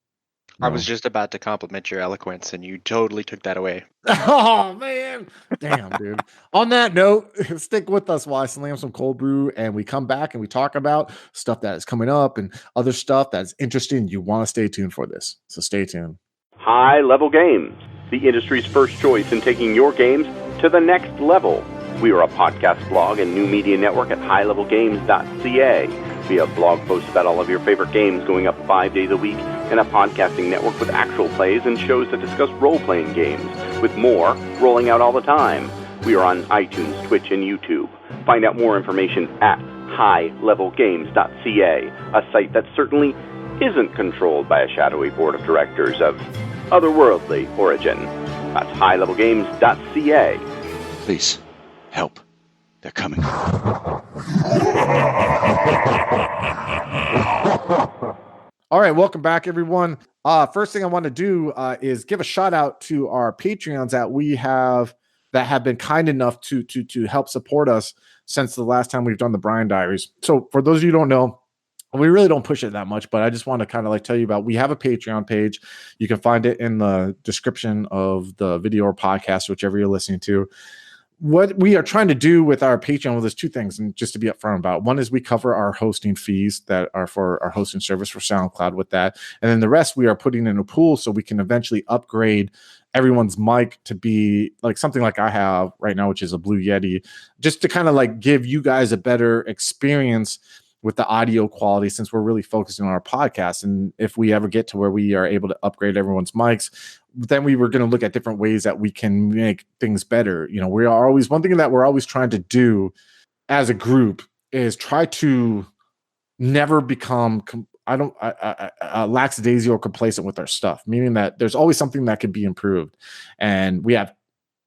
I No. was just about to compliment your eloquence, and you totally took that away. Oh man, damn, dude. On that note, stick with us while I slam some cold brew, and we come back and we talk about stuff that is coming up and other stuff that's interesting. You want to stay tuned for this, so stay tuned. High Level Games, the industry's first choice in taking your games to the next level. We are a podcast blog and new media network at highlevelgames.ca. We have blog posts about all of your favorite games going up 5 days a week, and a podcasting network with actual plays and shows that discuss role-playing games, with more rolling out all the time. We are on iTunes, Twitch, and YouTube. Find out more information at highlevelgames.ca, a site that certainly isn't controlled by a shadowy board of directors of otherworldly origin. That's highlevelgames.ca. Please, help. They're coming. All right, welcome back, everyone. First thing I want to do is give a shout out to our Patreons that have been kind enough to help support us since the last time we've done the Brian Diaries. So for those of you who don't know, we really don't push it that much, but I just want to kind of like tell you about, we have a Patreon page. You can find it in the description of the video or podcast, whichever you're listening to. What we are trying to do with our Patreon, well, there's two things, and just to be upfront about. One is we cover our hosting fees that are for our hosting service for SoundCloud with that. And then the rest we are putting in a pool so we can eventually upgrade everyone's mic to be like something like I have right now, which is a Blue Yeti, just to kind of like give you guys a better experience with the audio quality, since we're really focusing on our podcast. And if we ever get to where we are able to upgrade everyone's mics, then we were going to look at different ways that we can make things better. You know, we are always, one thing that we're always trying to do as a group is try to never become lackadaisical or complacent with our stuff, meaning that there's always something that could be improved. And we have,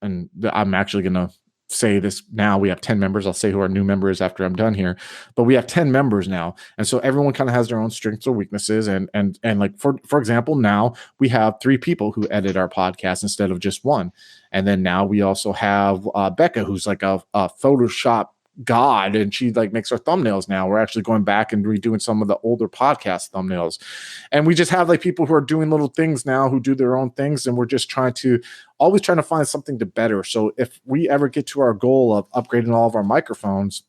and I'm actually going to say this now, we have 10 members. I'll say who our new member is after I'm done here, but we have 10 members now. And so everyone kind of has their own strengths or weaknesses. And like, for example, now we have 3 people who edit our podcast instead of just one. And then now we also have Becca, who's like a Photoshop god, and she like makes our thumbnails now. We're actually going back and redoing some of the older podcast thumbnails, and we just have like people who are doing little things now who do their own things, and we're just always trying to find something to better. So if we ever get to our goal of upgrading all of our microphones,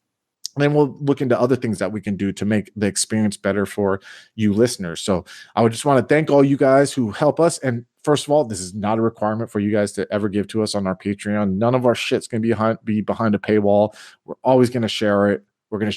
then we'll look into other things that we can do to make the experience better for you listeners. So I would just want to thank all you guys who help us. And first of all, this is not a requirement for you guys to ever give to us on our Patreon. None of our shit's going to be behind a paywall. We're always going to share it.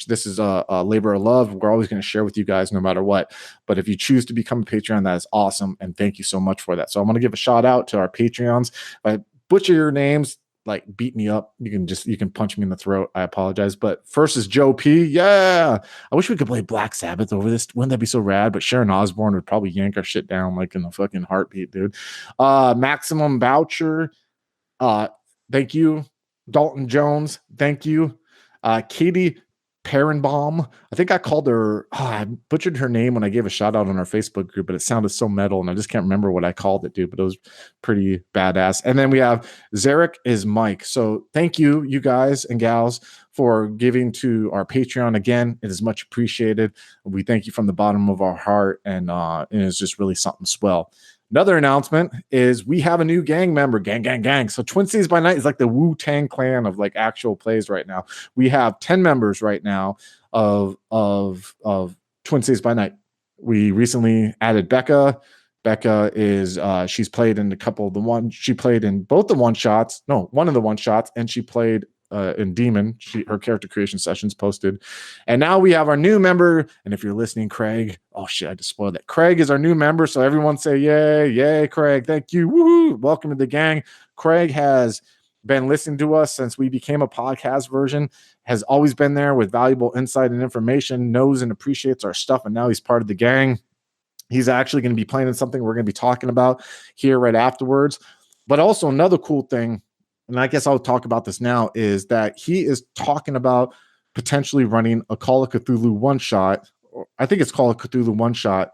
This is a labor of love. We're always going to share with you guys no matter what. But if you choose to become a Patreon, that is awesome. And thank you so much for that. So I want to give a shout out to our Patreons. If I butcher your names, like beat me up, you can punch me in the throat. I apologize. But first is Joe P. Yeah, I wish we could play Black Sabbath over this. Wouldn't that be so rad? But Sharon Osbourne would probably yank our shit down like in a fucking heartbeat, dude. Maximum Voucher, thank you. Dalton Jones, thank you. Katie Perenbaum, I think I called her, I butchered her name when I gave a shout out on our Facebook group, but it sounded so metal and I just can't remember what I called it, dude, but it was pretty badass. And then we have Zarek is Mike. So thank you, you guys and gals, for giving to our Patreon. Again, it is much appreciated. We thank you from the bottom of our heart, and it's just really something swell. Another announcement is we have a new gang member, gang. So Twin Cities by Night is like the Wu-Tang clan of like actual plays right now. We have 10 members right now of Twin Cities by Night. We recently added Becca. Becca is she's played in she played in both the one of the one shots, and she played in Demon. Her character creation sessions posted. And now we have our new member. And if you're listening, Craig, oh shit, I just spoiled that. Craig is our new member. So everyone say yay, Craig. Thank you. Woohoo. Welcome to the gang. Craig has been listening to us since we became a podcast version, has always been there with valuable insight and information, knows and appreciates our stuff, and now he's part of the gang. He's actually going to be playing in something we're going to be talking about here right afterwards. But also another cool thing, and I guess I'll talk about this now, is that he is talking about potentially running a Call of Cthulhu one-shot. I think it's Call of Cthulhu one-shot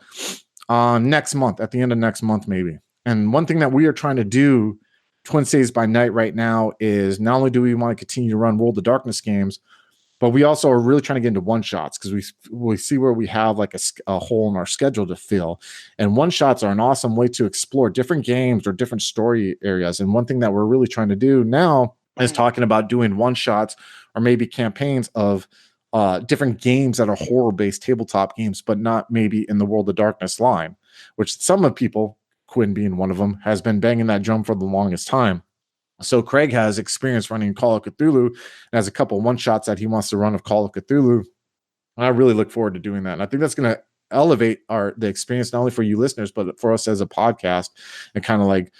next month, at the end of next month maybe. And one thing that we are trying to do Twin Cities by Night right now is not only do we want to continue to run World of Darkness games, but we also are really trying to get into one shots because we see where we have like a hole in our schedule to fill. And one shots are an awesome way to explore different games or different story areas. And one thing that we're really trying to do now is talking about doing one shots or maybe campaigns of different games that are horror-based tabletop games, but not maybe in the World of Darkness line, which some of people, Quinn being one of them, has been banging that drum for the longest time. So Craig has experience running Call of Cthulhu and has a couple one shots that he wants to run of Call of Cthulhu. And I really look forward to doing that. And I think that's going to elevate the experience, not only for you listeners, but for us as a podcast, and kind of like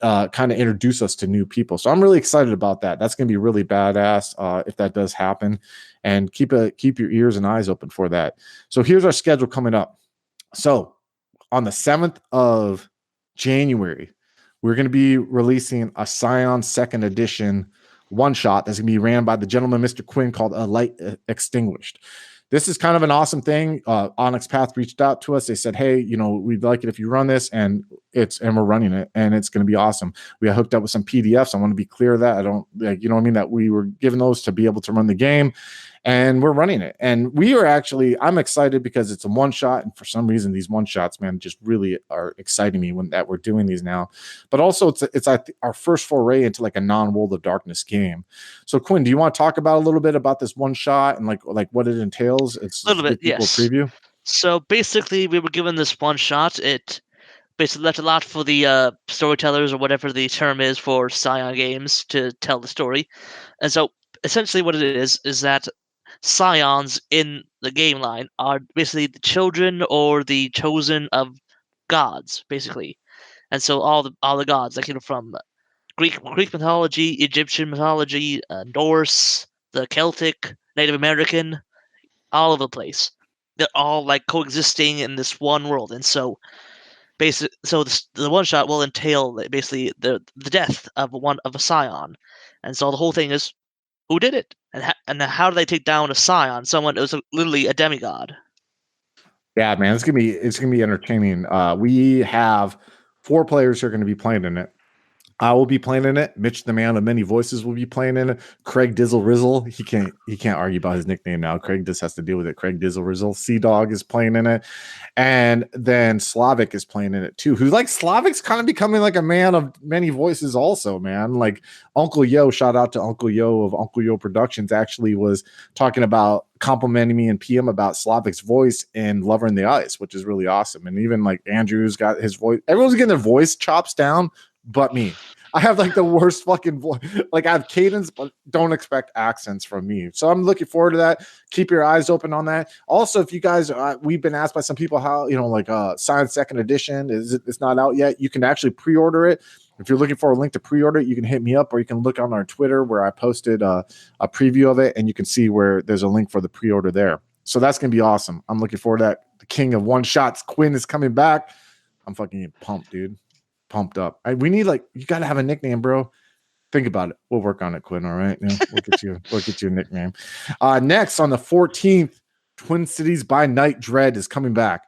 kind of introduce us to new people. So I'm really excited about that. That's going to be really badass if that does happen. And keep your ears and eyes open for that. So here's our schedule coming up. So on the 7th of January, we're going to be releasing a Scion 2nd edition one shot that's going to be ran by the gentleman, Mr. Quin, called A Light Extinguished. This is kind of an awesome thing. Onyx Path reached out to us. They said, hey, we'd like it if you run this, and we're running it, and it's going to be awesome. We got hooked up with some PDFs. I want to be clear of that. I don't, that we were given those to be able to run the game, and we're running it. And I'm excited because it's a one shot. And for some reason, these one shots, man, just really are exciting me that we're doing these now. But also it's our first foray into like a non-World of Darkness game. So Quinn, do you want to talk about a little bit about this one shot and like what it entails? It's a little bit, yes. Preview. So basically we were given this one shot. It basically left a lot for the storytellers, or whatever the term is for Scion games, to tell the story. And so essentially what it is that Scions in the game line are basically the children or the chosen of gods, basically. And so all the gods, like from Greek mythology, Egyptian mythology, Norse, the Celtic, Native American, all over the place. They're all like coexisting in this one world. And so the one shot will entail basically the death of a Scion. And so the whole thing is, who did it, and how do they take down a Scion, someone who was literally a demigod? Yeah, man, it's gonna be entertaining. We have 4 players who are going to be playing in it. I will be playing in it. Mitch, the man of many voices, will be playing in it. Craig Dizzle Rizzle, he can't argue about his nickname now. Craig just has to deal with it. Craig Dizzle Rizzle. Sea Dog is playing in it, and then Slavic is playing in it too. Who's like Slavic's kind of becoming like a man of many voices, also, man. Like Uncle Yo, shout out to Uncle Yo of Uncle Yo Productions, actually was talking about complimenting me in PM about Slavic's voice in Lover in the Ice, which is really awesome. And even like Andrew's got his voice. Everyone's getting their voice chops down, but me. I have like the worst fucking voice. Like I have cadence, but don't expect accents from me. So I'm looking forward to that. Keep your eyes open on that. Also, if you guys, we've been asked by some people how, Science 2nd edition, it's not out yet. You can actually pre-order it. If you're looking for a link to pre-order it, you can hit me up, or you can look on our Twitter where I posted a preview of it, and you can see where there's a link for the pre-order there. So that's going to be awesome. I'm looking forward to that. The king of one shots, Quinn, is coming back. I'm fucking pumped, dude. Pumped up. We need you got to have a nickname, bro. Think about it. We'll work on it, Quinn. All right. Yeah, we'll get you a nickname. Next on the 14th, Twin Cities by Night Dread is coming back.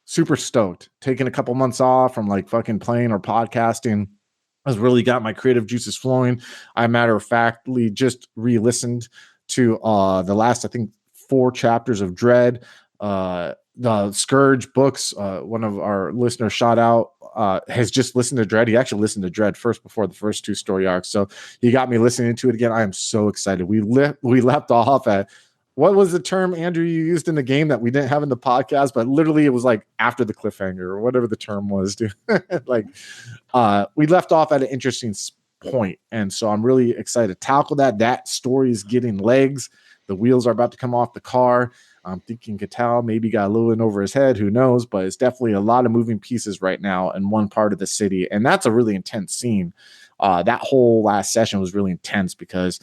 Super stoked. Taking a couple months off from fucking playing or podcasting has really got my creative juices flowing. I matter of factly just re-listened to the last, I think, 4 chapters of Dread. The Scourge books, one of our listeners shot out, has just listened to Dread. He actually listened to Dread first before the first 2 story arcs. So he got me listening to it again. I am so excited. We left off at, what was the term, Andrew, you used in the game that we didn't have in the podcast, but literally it was like after the cliffhanger or whatever the term was, dude. We left off at an interesting point. And so I'm really excited to tackle that. That story is getting legs. The wheels are about to come off the car. I'm thinking Catal maybe got a little in over his head. Who knows? But it's definitely a lot of moving pieces right now in one part of the city. And that's a really intense scene. That whole last session was really intense because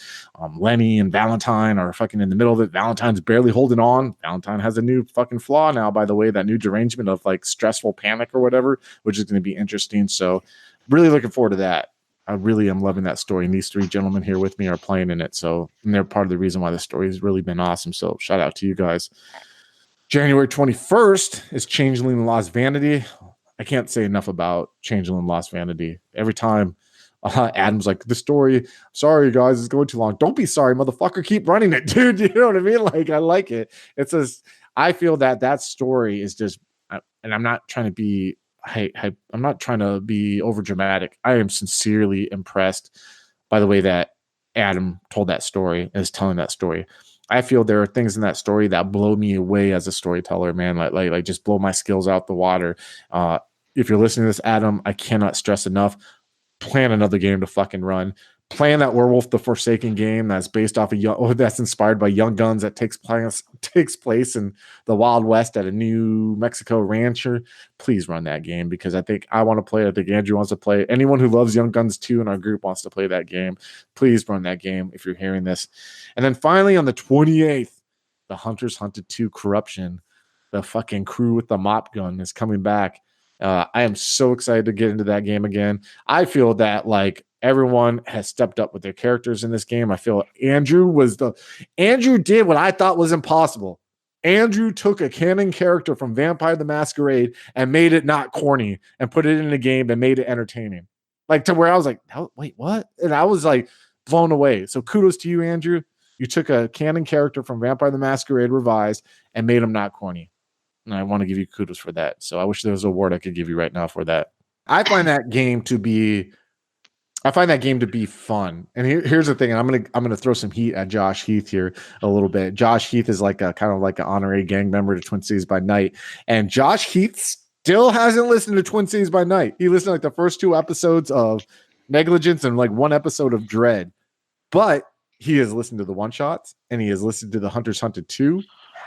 Lenny and Valentine are fucking in the middle of it. Valentine's barely holding on. Valentine has a new fucking flaw now, by the way, that new derangement of stressful panic or whatever, which is going to be interesting. So really looking forward to that. I really am loving that story. And these 3 gentlemen here with me are playing in it. So, and they're part of the reason why the story has really been awesome. So shout out to you guys. January 21st is Changeling Lost Vanity. I can't say enough about Changeling Lost Vanity. Every time Adam's like, the story, sorry guys, it's going too long. Don't be sorry, motherfucker. Keep running it, dude. You know what I mean? Like, I like it. It's just, I feel that story is just, and I'm not trying to be, I'm not trying to be over dramatic. I am sincerely impressed by the way that Adam told that story and is telling that story. I feel there are things in that story that blow me away as a storyteller, man. Like just blow my skills out the water. If you're listening to this, Adam, I cannot stress enough. Plan another game to fucking run. Plan that Werewolf the Forsaken game that's based off of that's inspired by Young Guns that takes place in the Wild West at a New Mexico rancher. Please run that game because I think I want to play it. I think Andrew wants to play it. Anyone who loves Young Guns 2 in our group wants to play that game. Please run that game if you're hearing this. And then finally on the 28th, the Hunters Hunted 2 Corruption, the fucking crew with the mop gun is coming back. I am so excited to get into that game again. I feel that like everyone has stepped up with their characters in this game. I feel Andrew did what I thought was impossible. Andrew took a canon character from Vampire the Masquerade and made it not corny and put it in a game and made it entertaining. Like to where I was like, wait, what? And I was like blown away. So kudos to you, Andrew. You took a canon character from Vampire the Masquerade revised and made him not corny. And I want to give you kudos for that. So I wish there was an award I could give you right now for that. I find that game to be fun. And here's the thing. And I'm gonna throw some heat at Josh Heath here a little bit. Josh Heath is like a kind of like an honorary gang member to Twin Cities by Night. And Josh Heath still hasn't listened to Twin Cities by Night. He listened to like the first 2 episodes of Negligence and like 1 episode of Dread. But he has listened to the one shots and he has listened to the Hunters Hunted 2.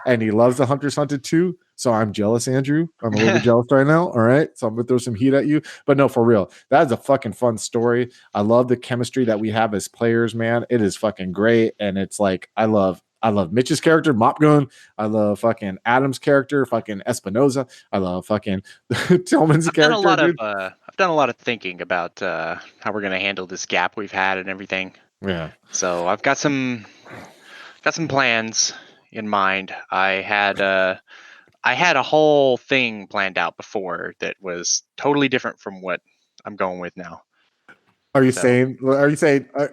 And he loves the Hunters Hunted 2. So I'm jealous, Andrew. I'm a little bit jealous right now. All right. So I'm going to throw some heat at you. But no, for real. That is a fucking fun story. I love the chemistry that we have as players, man. It is fucking great. And it's like, I love Mitch's character, Mop Gun. I love fucking Adam's character, fucking Espinoza. I love fucking Tillman's character. I've done a lot of thinking about how we're going to handle this gap we've had and everything. Yeah. So I've got some plans in mind. I had a whole thing planned out before that was totally different from what I'm going with now. Are you saying,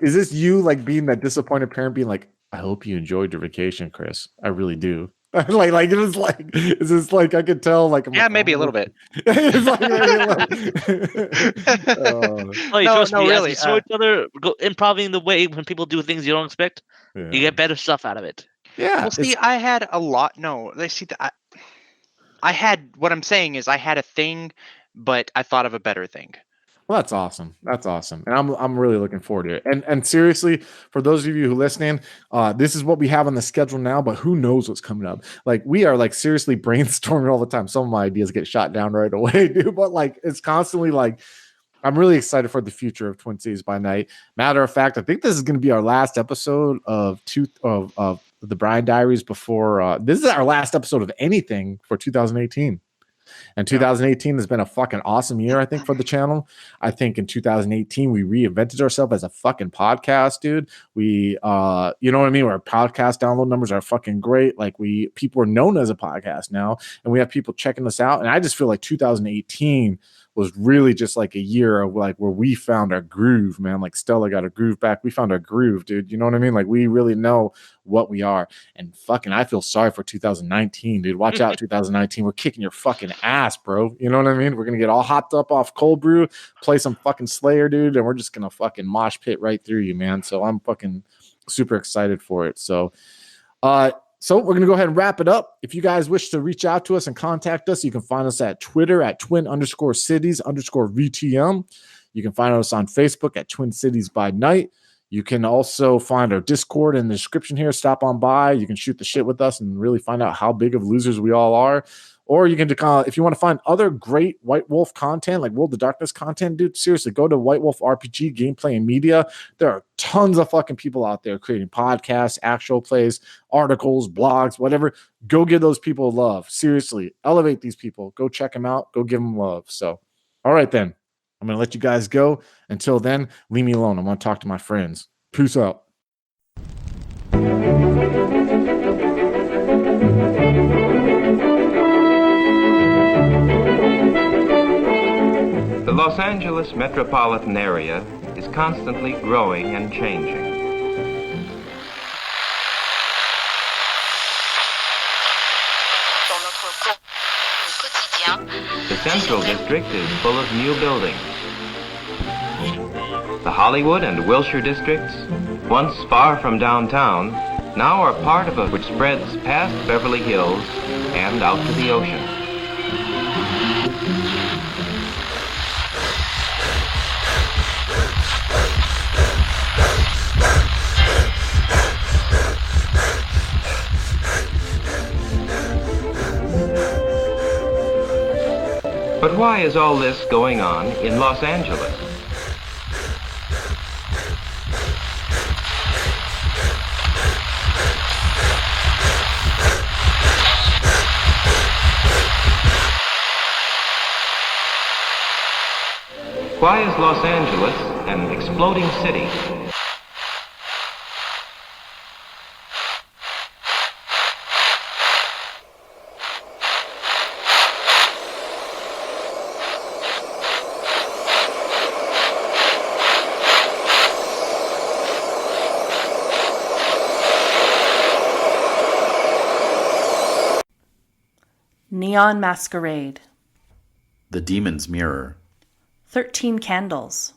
is this you like being that disappointed parent being like, I hope you enjoyed your vacation, Chris. I really do. like it was like, is this like, I could tell like, yeah, maybe a little bit. Trust me, really. as you saw each other improvising the way when people do things you don't expect, you get better stuff out of it. Yeah. Well, see, I had a lot. No, they see that I had. What I'm saying is, I had a thing, but I thought of a better thing. Well, that's awesome. That's awesome, and I'm really looking forward to it. And seriously, for those of you who are listening, this is what we have on the schedule now. But who knows what's coming up? Like we are like seriously brainstorming all the time. Some of my ideas get shot down right away, dude. But like it's constantly like. I'm really excited for the future of Twin Cities by Night. Matter of fact, I think this is going to be our last episode of the Brian Diaries before this is our last episode of anything for 2018. And 2018 has been a fucking awesome year, I think, for the channel. I think in 2018 we reinvented ourselves as a fucking podcast, dude. We you know what I mean? Our podcast download numbers are fucking great. Like people are known as a podcast now, and we have people checking us out. And I just feel like 2018 was really just like a year of like where we found our groove, man. Like Stella got a groove back. We found our groove, dude. You know what I mean? Like we really know what we are. And fucking, I feel sorry for 2019, dude. Watch out, 2019. We're kicking your fucking ass, bro. You know what I mean? We're going to get all hopped up off cold brew, play some fucking Slayer, dude. And we're just going to fucking mosh pit right through you, man. So I'm fucking super excited for it. So we're going to go ahead and wrap it up. If you guys wish to reach out to us and contact us, you can find us at Twitter at twin_cities_VTM. You can find us on Facebook at Twin Cities by Night. You can also find our Discord in the description here. Stop on by. You can shoot the shit with us and really find out how big of losers we all are. Or you can, if you want to find other great White Wolf content, like World of Darkness content, dude, seriously, go to White Wolf RPG Gameplay and Media. There are tons of fucking people out there creating podcasts, actual plays, articles, blogs, whatever. Go give those people love. Seriously, elevate these people. Go check them out. Go give them love. So, all right, then. I'm going to let you guys go. Until then, leave me alone. I want to talk to my friends. Peace out. The Los Angeles metropolitan area is constantly growing and changing. The Central District is full of new buildings. The Hollywood and Wilshire districts, once far from downtown, now are part of a which spreads past Beverly Hills and out to the ocean. But why is all this going on in Los Angeles? Why is Los Angeles an exploding city? Neon Masquerade. The Demon's Mirror. 13 Candles.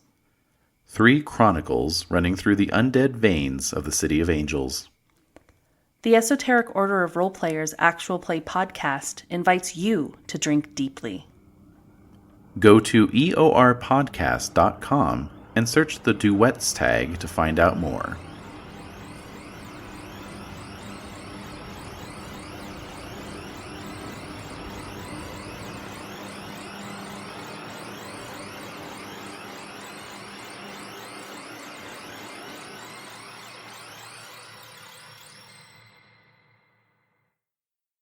3 chronicles running through the undead veins of the City of Angels. The Esoteric Order of Role Players Actual Play podcast invites you to drink deeply. Go to eorpodcast.com and search the duets tag to find out more.